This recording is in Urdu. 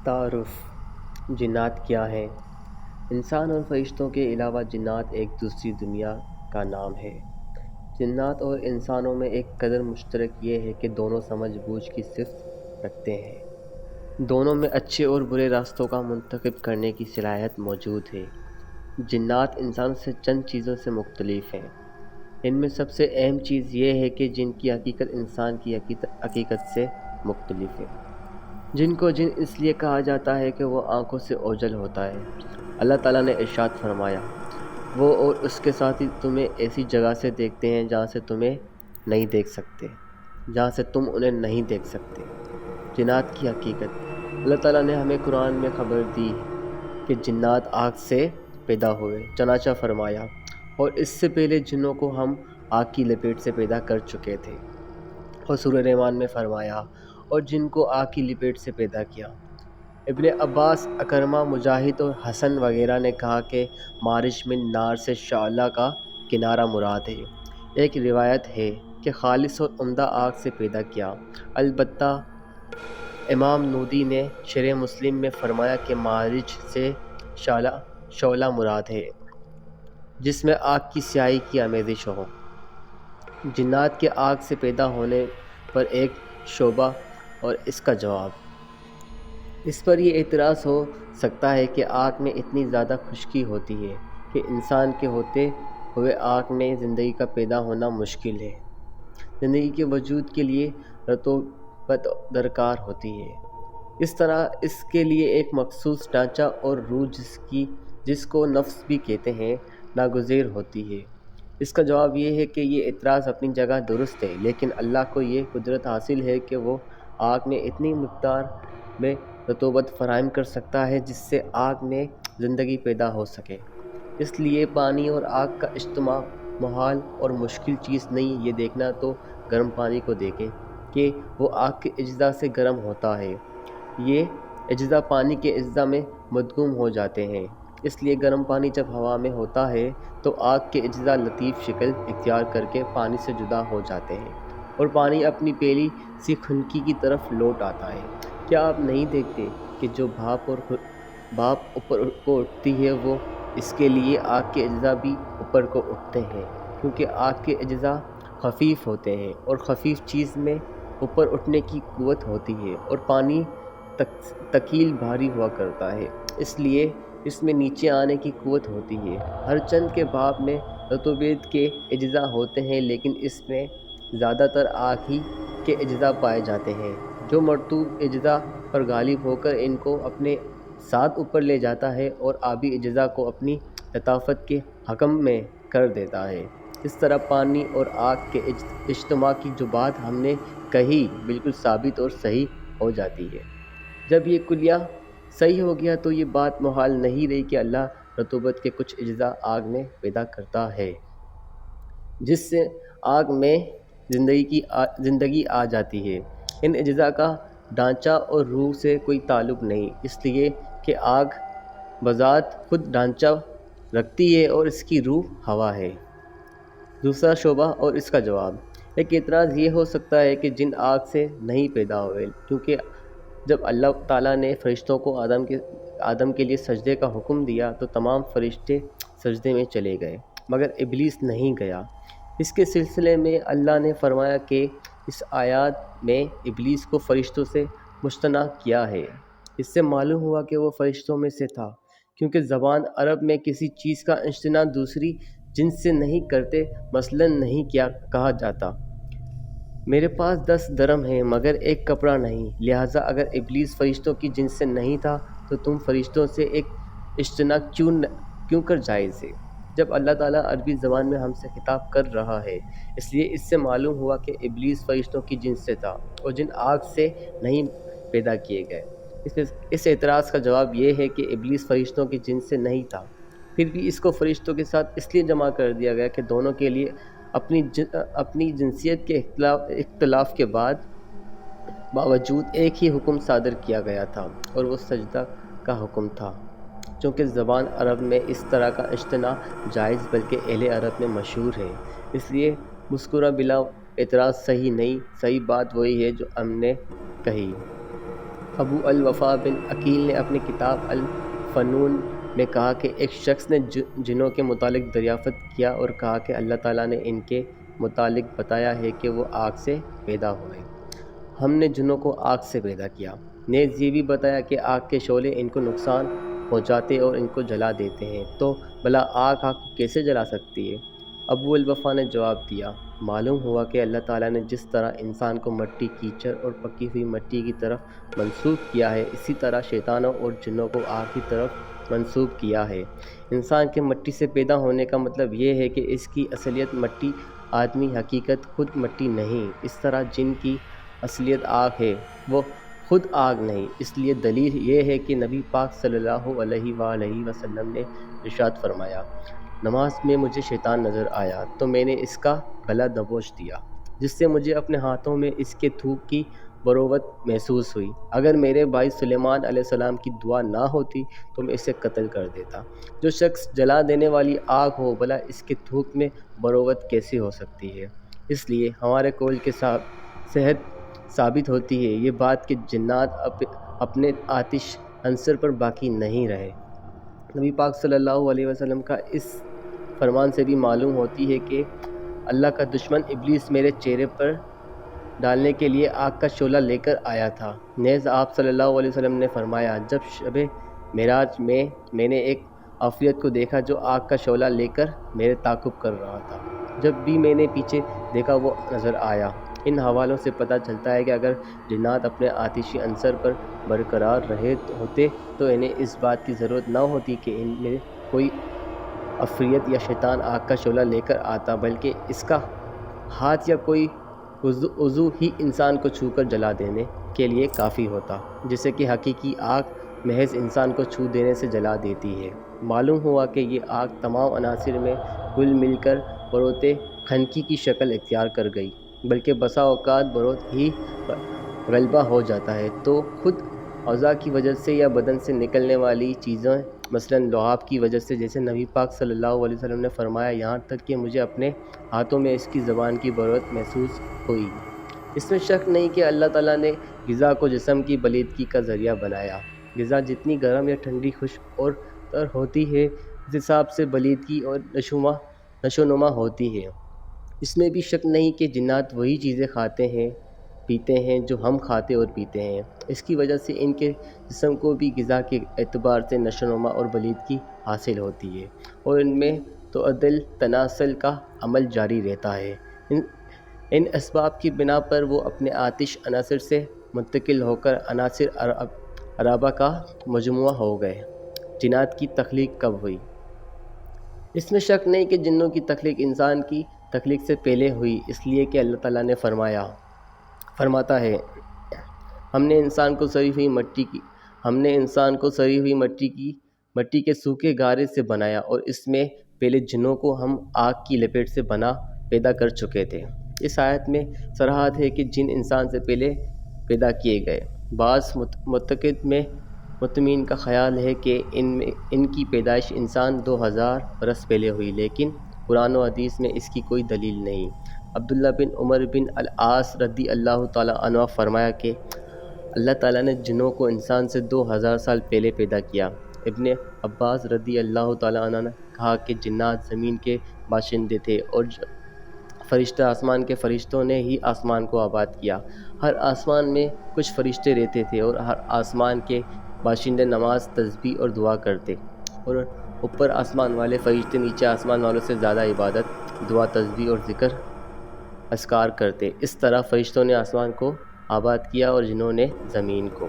تعارف جنات کیا ہیں؟ انسان اور فرشتوں کے علاوہ جنات ایک دوسری دنیا کا نام ہے۔ جنات اور انسانوں میں ایک قدر مشترک یہ ہے کہ دونوں سمجھ بوجھ کی صفت رکھتے ہیں۔ دونوں میں اچھے اور برے راستوں کا منتخب کرنے کی صلاحیت موجود ہے۔ جنات انسانوں سے چند چیزوں سے مختلف ہیں۔ ان میں سب سے اہم چیز یہ ہے کہ جن کی حقیقت انسان کی حقیقت سے مختلف ہے۔ جن کو جن اس لیے کہا جاتا ہے کہ وہ آنکھوں سے اوجھل ہوتا ہے۔ اللہ تعالیٰ نے ارشاد فرمایا، وہ اور اس کے ساتھی تمہیں ایسی جگہ سے دیکھتے ہیں جہاں سے تم انہیں نہیں دیکھ سکتے۔ جنات کی حقیقت اللہ تعالیٰ نے ہمیں قرآن میں خبر دی کہ جنات آگ سے پیدا ہوئے، چنانچہ فرمایا، اور اس سے پہلے جنوں کو ہم آگ کی لپیٹ سے پیدا کر چکے تھے، اور سورہ رحمان میں فرمایا، اور جن کو آگ کی لپیٹ سے پیدا کیا۔ ابن عباس، اکرمہ، مجاہد اور حسن وغیرہ نے کہا کہ مارج من نار سے شعلہ کا کنارہ مراد ہے۔ ایک روایت ہے کہ خالص اور عمدہ آگ سے پیدا کیا۔ البتہ امام نودی نے شرح مسلم میں فرمایا کہ مارج سے شعلہ مراد ہے جس میں آگ کی سیاہی کی آمیزش ہو۔ جنات کے آگ سے پیدا ہونے پر ایک شبہ اور اس کا جواب۔ اس پر یہ اعتراض ہو سکتا ہے کہ آگ میں اتنی زیادہ خشکی ہوتی ہے کہ انسان کے ہوتے ہوئے آگ میں زندگی کا پیدا ہونا مشکل ہے۔ زندگی کے وجود کے لیے رطوبت درکار ہوتی ہے۔ اس طرح اس کے لیے ایک مخصوص ڈھانچہ اور روح جس کو نفس بھی کہتے ہیں ناگزیر ہوتی ہے۔ اس کا جواب یہ ہے کہ یہ اعتراض اپنی جگہ درست ہے، لیکن اللہ کو یہ قدرت حاصل ہے کہ وہ آگ میں اتنی مقدار میں رطوبت فراہم کر سکتا ہے جس سے آگ میں زندگی پیدا ہو سکے۔ اس لیے پانی اور آگ کا اجتماع محال اور مشکل چیز نہیں۔ یہ دیکھنا تو گرم پانی کو دیکھیں کہ وہ آگ کے اجزاء سے گرم ہوتا ہے۔ یہ اجزاء پانی کے اجزاء میں مدغوم ہو جاتے ہیں۔ اس لیے گرم پانی جب ہوا میں ہوتا ہے تو آگ کے اجزاء لطیف شکل اختیار کر کے پانی سے جدا ہو جاتے ہیں اور پانی اپنی پہلی سی خنکی کی طرف لوٹ آتا ہے۔ کیا آپ نہیں دیکھتے کہ جو بھاپ اوپر کو اٹھتی ہے وہ اس کے لیے آگ کے اجزاء بھی اوپر کو اٹھتے ہیں، کیونکہ آگ کے اجزاء خفیف ہوتے ہیں اور خفیف چیز میں اوپر اٹھنے کی قوت ہوتی ہے، اور پانی ثقیل بھاری ہوا کرتا ہے، اس لیے اس میں نیچے آنے کی قوت ہوتی ہے۔ ہر چند کے بھاپ میں رطوبت کے اجزاء ہوتے ہیں، لیکن اس میں زیادہ تر آگ ہی کے اجزاء پائے جاتے ہیں۔ جو مرطوب اجزاء پر غالب ہو کر ان کو اپنے ساتھ اوپر لے جاتا ہے اور آبی اجزاء کو اپنی لطافت کے حکم میں کر دیتا ہے۔ اس طرح پانی اور آگ کے اجتماع کی جو بات ہم نے کہی بالکل ثابت اور صحیح ہو جاتی ہے۔ جب یہ کلیہ صحیح ہو گیا تو یہ بات محال نہیں رہی کہ اللہ رطوبت کے کچھ اجزاء آگ میں پیدا کرتا ہے جس سے آگ میں زندگی آ جاتی ہے۔ ان اجزاء کا ڈھانچہ اور روح سے کوئی تعلق نہیں، اس لیے کہ آگ بذات خود ڈھانچہ رکھتی ہے اور اس کی روح ہوا ہے۔ دوسرا شبہ اور اس کا جواب۔ ایک اعتراض یہ ہو سکتا ہے کہ جن آگ سے نہیں پیدا ہوئے، کیونکہ جب اللہ تعالیٰ نے فرشتوں کو آدم کے لیے سجدے کا حکم دیا تو تمام فرشتے سجدے میں چلے گئے، مگر ابلیس نہیں گیا۔ اس کے سلسلے میں اللہ نے فرمایا کہ اس آیات میں ابلیس کو فرشتوں سے مجتنع کیا ہے۔ اس سے معلوم ہوا کہ وہ فرشتوں میں سے تھا، کیونکہ زبان عرب میں کسی چیز کا اجتناع دوسری جنس سے نہیں کرتے، مثلاً نہیں کہا جاتا میرے پاس 10 درہم ہیں مگر ایک کپڑا نہیں۔ لہٰذا اگر ابلیس فرشتوں کی جنس سے نہیں تھا تو تم فرشتوں سے ایک اجتناع کیوں کر جائز ہے؟ جب اللہ تعالیٰ عربی زبان میں ہم سے خطاب کر رہا ہے، اس لیے اس سے معلوم ہوا کہ ابلیس فرشتوں کی جنس سے تھا اور جن آگ سے نہیں پیدا کیے گئے۔ اس اعتراض کا جواب یہ ہے کہ ابلیس فرشتوں کی جنس سے نہیں تھا، پھر بھی اس کو فرشتوں کے ساتھ اس لیے جمع کر دیا گیا کہ دونوں کے لیے اپنی جنسیت کے اختلاف کے باوجود ایک ہی حکم صادر کیا گیا تھا، اور وہ سجدہ کا حکم تھا۔ چونکہ زبان عرب میں اس طرح کا اجتناع جائز بلکہ اہل عرب میں مشہور ہے، اس لیے مذکورہ بلا اعتراض صحیح نہیں۔ صحیح بات وہی ہے جو ہم نے کہی۔ ابو الوفا بن عقیل نے اپنی کتاب الفنون میں کہا کہ ایک شخص نے جنوں کے متعلق دریافت کیا اور کہا کہ اللہ تعالیٰ نے ان کے متعلق بتایا ہے کہ وہ آگ سے پیدا ہوئے۔ ہم نے جنوں کو آگ سے پیدا کیا۔ نیز یہ بھی بتایا کہ آگ کے شعلے ان کو نقصان پہنچاتے اور ان کو جلا دیتے ہیں، تو بھلا آگ کو کیسے جلا سکتی ہے؟ ابو الوفا نے جواب دیا، معلوم ہوا کہ اللہ تعالیٰ نے جس طرح انسان کو مٹی، کیچڑ اور پکی ہوئی مٹی کی طرف منسوب کیا ہے، اسی طرح شیطانوں اور جنوں کو آگ کی طرف منسوب کیا ہے۔ انسان کے مٹی سے پیدا ہونے کا مطلب یہ ہے کہ اس کی اصلیت مٹی، آدمی حقیقت خود مٹی نہیں۔ اس طرح جن کی اصلیت آگ ہے، وہ خود آگ نہیں۔ اس لیے دلیل یہ ہے کہ نبی پاک صلی اللہ علیہ وآلہ وسلم نے ارشاد فرمایا، نماز میں مجھے شیطان نظر آیا تو میں نے اس کا گلا دبوچ دیا، جس سے مجھے اپنے ہاتھوں میں اس کے تھوک کی بروت محسوس ہوئی۔ اگر میرے بھائی سلیمان علیہ السلام کی دعا نہ ہوتی تو میں اسے قتل کر دیتا۔ جو شخص جلا دینے والی آگ ہو، بھلا اس کے تھوک میں بروت کیسی ہو سکتی ہے؟ اس لیے ہمارے قول کے صحت ثابت ہوتی ہے یہ بات کہ جنات اپنے آتش عنصر پر باقی نہیں رہے۔ نبی پاک صلی اللہ علیہ وسلم کا اس فرمان سے بھی معلوم ہوتی ہے کہ اللہ کا دشمن ابلیس میرے چہرے پر ڈالنے کے لیے آگ کا شعلہ لے کر آیا تھا۔ نیز آپ صلی اللہ علیہ وسلم نے فرمایا، جب شب معراج میں نے ایک عفریت کو دیکھا جو آگ کا شعلہ لے کر میرے تعاقب کر رہا تھا۔ جب بھی میں نے پیچھے دیکھا وہ نظر آیا۔ ان حوالوں سے پتہ چلتا ہے کہ اگر جنات اپنے آتشی عنصر پر برقرار رہے ہوتے تو انہیں اس بات کی ضرورت نہ ہوتی کہ ان میں کوئی عفریت یا شیطان آگ کا شعلہ لے کر آتا، بلکہ اس کا ہاتھ یا کوئی عضو ہی انسان کو چھو کر جلا دینے کے لیے کافی ہوتا، جیسے کہ حقیقی آگ محض انسان کو چھو دینے سے جلا دیتی ہے۔ معلوم ہوا کہ یہ آگ تمام عناصر میں گل مل کر بروت خنقی کی شکل اختیار کر گئی، بلکہ بسا اوقات بروت ہی غلبہ ہو جاتا ہے تو خود اعضاء کی وجہ سے یا بدن سے نکلنے والی چیزیں، مثلاً لعاب کی وجہ سے، جیسے نبی پاک صلی اللہ علیہ وسلم نے فرمایا، یہاں تک کہ مجھے اپنے ہاتھوں میں اس کی زبان کی بروت محسوس ہوئی۔ اس میں شک نہیں کہ اللہ تعالیٰ نے غذا کو جسم کی بلیدگی کا ذریعہ بنایا۔ غذا جتنی گرم یا ٹھنڈی، خشک اور تر ہوتی ہے، اس حساب سے بلیدگی اور نشو نما ہوتی ہے۔ اس میں بھی شک نہیں کہ جنات وہی چیزیں کھاتے ہیں پیتے ہیں جو ہم کھاتے اور پیتے ہیں۔ اس کی وجہ سے ان کے جسم کو بھی غذا کے اعتبار سے نشو نما اور بلیدگی حاصل ہوتی ہے، اور ان میں تعدل تناسل کا عمل جاری رہتا ہے۔ ان اسباب کی بنا پر وہ اپنے آتش عناصر سے منتقل ہو کر عناصر اربعہ کا مجموعہ ہو گئے۔ جنات کی تخلیق کب ہوئی؟ اس میں شک نہیں کہ جنوں کی تخلیق انسان کی تخلیق سے پہلے ہوئی، اس لیے کہ اللہ تعالیٰ نے فرماتا ہے، ہم نے انسان کو سڑی ہوئی مٹی کے سوکھے گارے سے بنایا، اور اس میں پہلے جنوں کو ہم آگ کی لپیٹ سے پیدا کر چکے تھے۔ اس آیت میں صراحت ہے کہ جن انسان سے پہلے پیدا کیے گئے۔ بعض متمین کا خیال ہے کہ ان کی پیدائش انسان 2000 برس پہلے ہوئی، لیکن قرآن و حدیث میں اس کی کوئی دلیل نہیں۔ عبداللہ بن عمر بن العاص رضی اللہ تعالیٰ عنہ فرمایا کہ اللہ تعالیٰ نے جنوں کو انسان سے 2000 سال پہلے پیدا کیا۔ ابن عباس رضی اللہ تعالیٰ عنہ نے کہا کہ جنات زمین کے باشندے تھے اور فرشتہ آسمان کے فرشتوں نے ہی آسمان کو آباد کیا۔ ہر آسمان میں کچھ فرشتے رہتے تھے اور ہر آسمان کے باشندے نماز، تسبیح اور دعا کرتے، اور اوپر آسمان والے فرشتے نیچے آسمان والوں سے زیادہ عبادت، دعا، تسبیح اور ذکر اذکار کرتے۔ اس طرح فرشتوں نے آسمان کو آباد کیا اور جنوں نے زمین کو۔